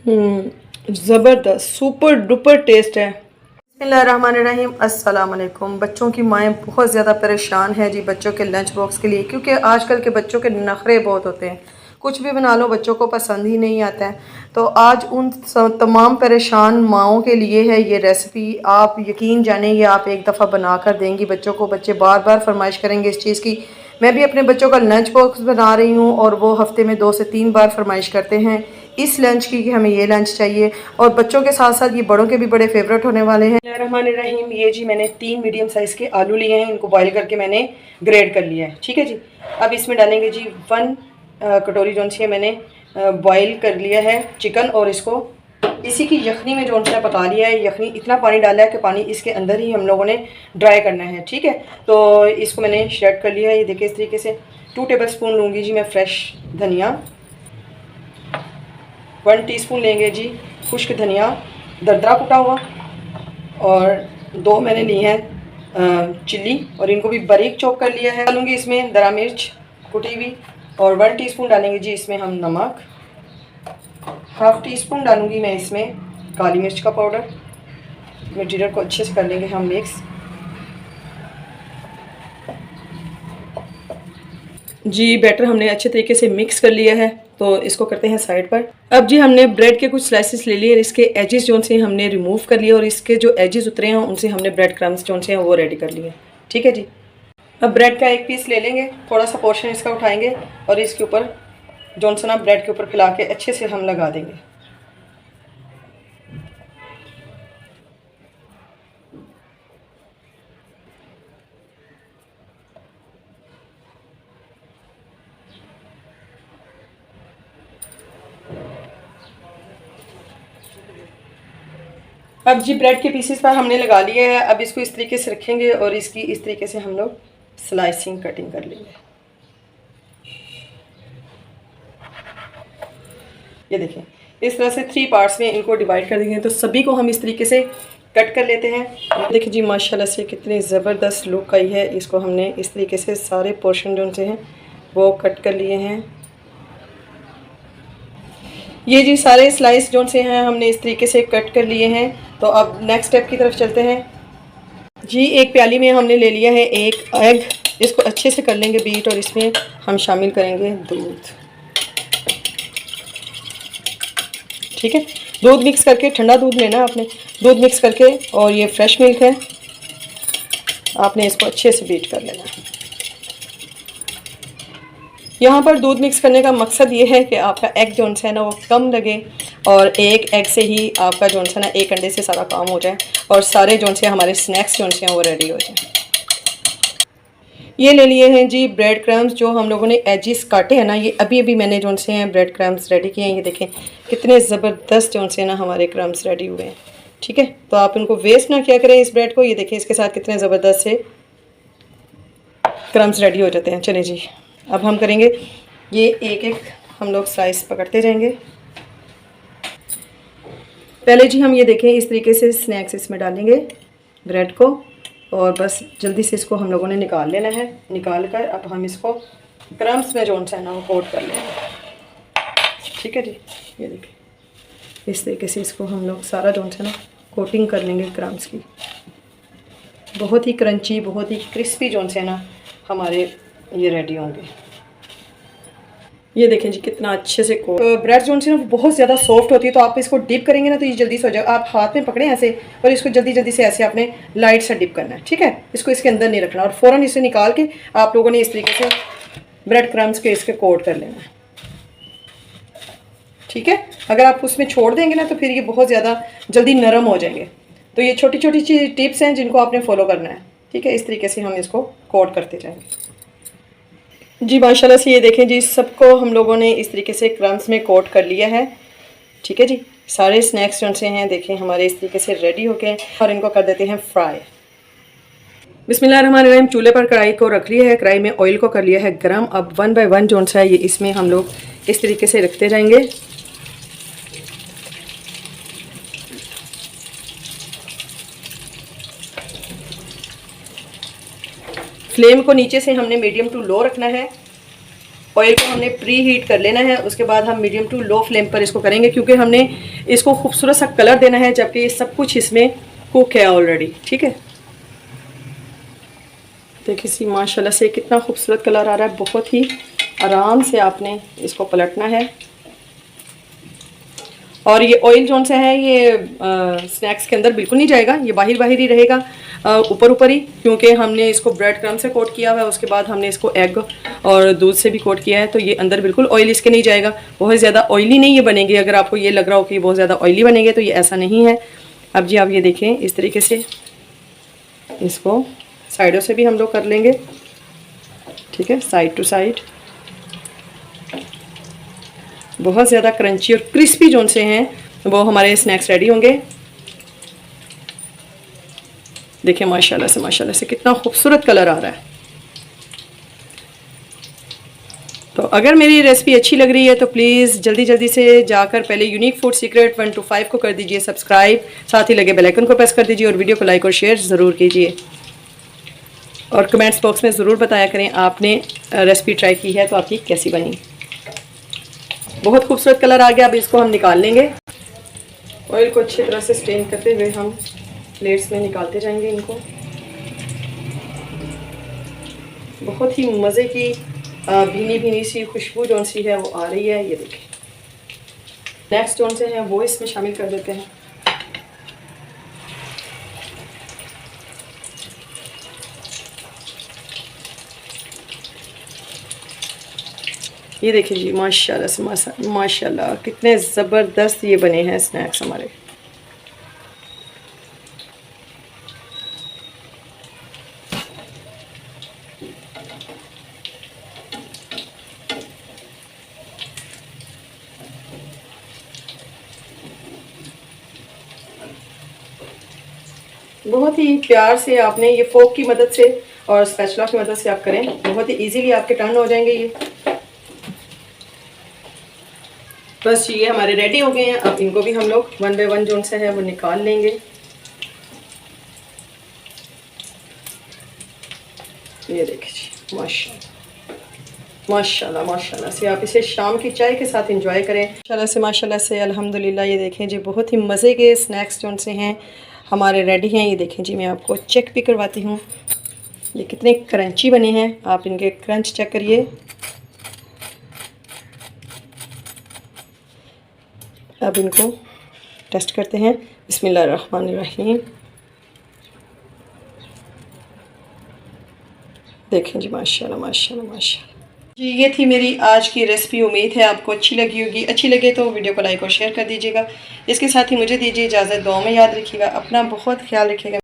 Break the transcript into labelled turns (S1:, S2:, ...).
S1: ज़बरदस्त super duper test है। बिस्मिल्लाहिर्रहमानिर्रहीम, अस्सलाम वालेकुम। बच्चों की माएँ बहुत ज़्यादा परेशान हैं जी बच्चों के लंच बॉक्स के लिए, क्योंकि आजकल के बच्चों के नखरे बहुत होते हैं। कुछ भी बना लो बच्चों को पसंद ही नहीं आता है। तो आज उन तमाम परेशान माओं के लिए है ये रेसिपी। आप यकीन जाने ये आप एक दफ़ा बना कर देंगी बच्चों को, बच्चे बार बार फरमाइश करेंगे इस चीज़ की। मैं भी अपने बच्चों का लंच बॉक्स बना रही हूँ और वो हफ्ते में 2 से 3 बार फरमाइश करते हैं इस लंच की कि हमें ये लंच चाहिए। और बच्चों के साथ साथ ये बड़ों के भी बड़े फेवरेट होने वाले हैं। बिस्मिल्लाहिर्रहमानिर्रहीम, ये जी मैंने 3 मीडियम साइज़ के आलू लिए हैं, इनको बॉईल करके मैंने ग्रेड कर लिया है। ठीक है जी। अब इसमें डालेंगे जी 1 कटोरी जो सी है मैंने बॉईल कर लिया है चिकन, और इसको इसी की यखनी में जो सा पका लिया है। यखनी इतना पानी डाला है कि पानी इसके अंदर ही हम लोगों ने ड्राई करना है। ठीक है, तो इसको मैंने श्रेड कर लिया है। ये देखिए इस तरीके से 2 टेबल स्पून लूँगी जी मैं फ्रेश धनिया, 1 टीस्पून लेंगे जी खुश्क धनिया दरदरा कुटा हुआ, और 2 मैंने ली हैं चिल्ली और इनको भी बारीक चॉप कर लिया है। डालूँगी इसमें दरा मिर्च कुटी हुई, और 1 टीस्पून डालेंगे जी इसमें हम नमक, 1/2 टीस्पून डालूँगी मैं इसमें काली मिर्च का पाउडर। मटीरियल को अच्छे से कर लेंगे हम मिक्स। जी बैटर हमने अच्छे तरीके से मिक्स कर लिया है, तो इसको करते हैं साइड पर। अब जी हमने ब्रेड के कुछ स्लाइसेस ले लिए, इसके एजेस जो से हमने रिमूव कर लिए, और इसके जो एजेस उतरे हैं उनसे हमने ब्रेड क्रम्स जो से हैं वो रेडी कर लिए। ठीक है जी। अब ब्रेड का एक पीस ले लेंगे, थोड़ा सा पोर्शन इसका उठाएंगे और इसके ऊपर जॉनसन ब्रेड के ऊपर फैला के अच्छे से हम लगा देंगे। अब जी ब्रेड के पीसेस पर हमने लगा लिया है। अब इसको इस तरीके से रखेंगे और इसकी इस तरीके से हम लोग स्लाइसिंग कटिंग कर लेंगे। ये देखें इस तरह से 3 पार्ट्स में इनको डिवाइड कर देंगे, तो सभी को हम इस तरीके से कट कर लेते हैं। देखिए जी माशाल्लाह से कितनी ज़बरदस्त लुक आई है। इसको हमने इस तरीके से सारे पोर्शन जो से हैं वो कट कर लिए हैं। ये जी सारे स्लाइस जो से हैं हमने इस तरीके से कट कर लिए हैं। तो अब नेक्स्ट स्टेप की तरफ चलते हैं जी। एक प्याली में हमने ले लिया है 1 एग, इसको अच्छे से कर लेंगे बीट, और इसमें हम शामिल करेंगे दूध। ठीक है, दूध मिक्स करके, ठंडा दूध लेना आपने, दूध मिक्स करके, और ये फ्रेश मिल्क है, आपने इसको अच्छे से बीट कर लेना है। यहाँ पर दूध मिक्स करने का मकसद ये है कि आपका एग जो है ना वो कम लगे, और एक एग से ही आपका जो है ना 1 अंडे से सारा काम हो जाए, और सारे जो से हमारे स्नैक्स जो हैं वो रेडी हो जाए। ये ले लिए हैं जी ब्रेड क्रम्स, जो हम लोगों ने एजिस काटे हैं ना, ये अभी अभी मैंने जो से हैं ब्रेड क्रम्स रेडी किए हैं। ये देखें कितने ज़बरदस्त जो से ना हमारे क्रम्स रेडी हुए हैं। ठीक है, तो आप इनको वेस्ट ना किया करें इस ब्रेड को। ये देखें इसके साथ कितने ज़बरदस्त से क्रम्स रेडी हो जाते हैं। चलें जी, अब हम करेंगे ये एक एक हम लोग स्लाइस पकड़ते जाएंगे। पहले जी हम ये देखें इस तरीके से स्नैक्स इसमें डालेंगे ब्रेड को, और बस जल्दी से इसको हम लोगों ने निकाल लेना है। निकाल कर अब हम इसको क्रम्स में जो है ना वो कोट कर लेंगे। ठीक है जी, ये देखिए इस तरीके से इसको हम लोग सारा जो है ना कोटिंग कर लेंगे क्रम्स की। बहुत ही क्रंची, बहुत ही क्रिस्पी जो है ना हमारे ये रेडी होंगे। ये देखें जी कितना अच्छे से ब्रेड जो है ना बहुत ज़्यादा सॉफ्ट होती है, तो आप इसको डिप करेंगे ना तो ये जल्दी से हो जाएगा। आप हाथ में पकड़ें ऐसे, और इसको जल्दी जल्दी से ऐसे आपने लाइट से डिप करना है। ठीक है, इसको इसके अंदर नहीं रखना, और फ़ौरन इसे निकाल के आप लोगों ने इस तरीके से ब्रेड क्रम्स के इसके कोट कर लेना है। ठीक है, अगर आप उसमें छोड़ देंगे ना तो फिर ये बहुत ज़्यादा जल्दी नरम हो जाएंगे। तो ये छोटी छोटी चीज़ टिप्स हैं जिनको आपने फॉलो करना है। ठीक है, इस तरीके से हम इसको कोट करते जाएंगे जी। माशाल्लाह से ये देखें जी सबको हम लोगों ने इस तरीके से क्रम्स में कोट कर लिया है। ठीक है जी, सारे स्नैक्स जो से हैं देखें हमारे इस तरीके से रेडी हो गए, और इनको कर देते हैं फ्राई। बिस्मिल्लाहिर्रहमानिर्रहीम, चूल्हे पर कढ़ाई को रख लिया है, कढ़ाई में ऑयल को कर लिया है गरम। अब 1 बाय 1 जो सा है ये इसमें हम लोग इस तरीके से रखते जाएंगे। फ्लेम को नीचे से हमने मीडियम टू लो रखना है, ऑयल को हमने प्री हीट कर लेना है, उसके बाद हम मीडियम टू लो फ्लेम पर इसको करेंगे, क्योंकि हमने इसको खूबसूरत सा कलर देना है, जबकि ये सब कुछ इसमें कुक है ऑलरेडी। ठीक है, देखिए सी माशाल्लाह से कितना खूबसूरत कलर आ रहा है। बहुत ही आराम से आपने इसको पलटना है। और ये ऑयल जोन से है ये स्नैक्स के अंदर बिल्कुल नहीं जाएगा, ये बाहर बाहर ही रहेगा, ऊपर ऊपर ही, क्योंकि हमने इसको ब्रेड क्रम्ब से कोट किया हुआ है, उसके बाद हमने इसको एग और दूध से भी कोट किया है, तो ये अंदर बिल्कुल ऑयल इसके नहीं जाएगा। बहुत ज़्यादा ऑयली नहीं ये बनेंगे। अगर आपको ये लग रहा हो कि ये बहुत ज़्यादा ऑयली बनेंगे तो ये ऐसा नहीं है। अब जी आप ये देखें, इस तरीके से इसको साइडों से भी हम लोग कर लेंगे। ठीक है, साइड टू साइड। बहुत ज़्यादा क्रंची और क्रिस्पी जोन से हैं वो हमारे स्नैक्स रेडी होंगे। देखिए माशाल्लाह से कितना खूबसूरत कलर आ रहा है। तो अगर मेरी रेसिपी अच्छी लग रही है तो प्लीज़ जल्दी जल्दी से जाकर पहले यूनिक फूड सीक्रेट 1 to 5 को कर दीजिए सब्सक्राइब, साथ ही लगे बेल आइकन को प्रेस कर दीजिए और वीडियो को लाइक और शेयर ज़रूर कीजिए। और कमेंट्स बॉक्स में ज़रूर बताया करें आपने रेसिपी ट्राई की है तो आपकी कैसी बनी। बहुत खूबसूरत कलर आ गया। अब इसको हम निकाल लेंगे। ऑयल को अच्छी तरह से स्टेन करते हुए हम प्लेट्स में निकालते जाएंगे इनको। बहुत ही मज़े की भीनी भीनी सी खुशबू जौन सी है वो आ रही है। ये देखिए, नेक्स्ट जौन से हैं वो इसमें शामिल कर देते हैं। ये देखिए जी माशाल्लाह से माशाल्लाह कितने ज़बरदस्त ये बने हैं स्नैक्स हमारे। बहुत ही प्यार से आपने ये फोक की मदद से और स्पैचुला की मदद से आप करें, बहुत ही इजीली आपके टर्न हो जाएंगे ये। बस ये हमारे रेडी हो गए हैं। अब इनको भी हम लोग 1 by 1 जोन से है वो निकाल लेंगे। ये देखिए जी माशाल्लाह माशाल्लाह से आप इसे शाम की चाय के साथ एंजॉय करें। माशाल्लाह से अल्हम्दुलिल्लाह। ये देखें जी बहुत ही मज़े के स्नैक्स जोन से हैं हमारे रेडी हैं। ये देखें जी मैं आपको चेक भी करवाती हूँ ये कितने क्रंची बने हैं। आप इनके क्रंच चेक करिए। अब इनको टेस्ट करते हैं। बिस्मिल्लाहिर्रहमानिर्रहीम। देखें जी माशाल्लाह माशाल्लाह माशाल्लाह जी। ये थी मेरी आज की रेसिपी। उम्मीद है आपको अच्छी लगी होगी। अच्छी लगे तो वीडियो को लाइक और शेयर कर दीजिएगा। इसके साथ ही मुझे दीजिए इजाज़त। दुआ में याद रखिएगा, अपना बहुत ख्याल रखिएगा।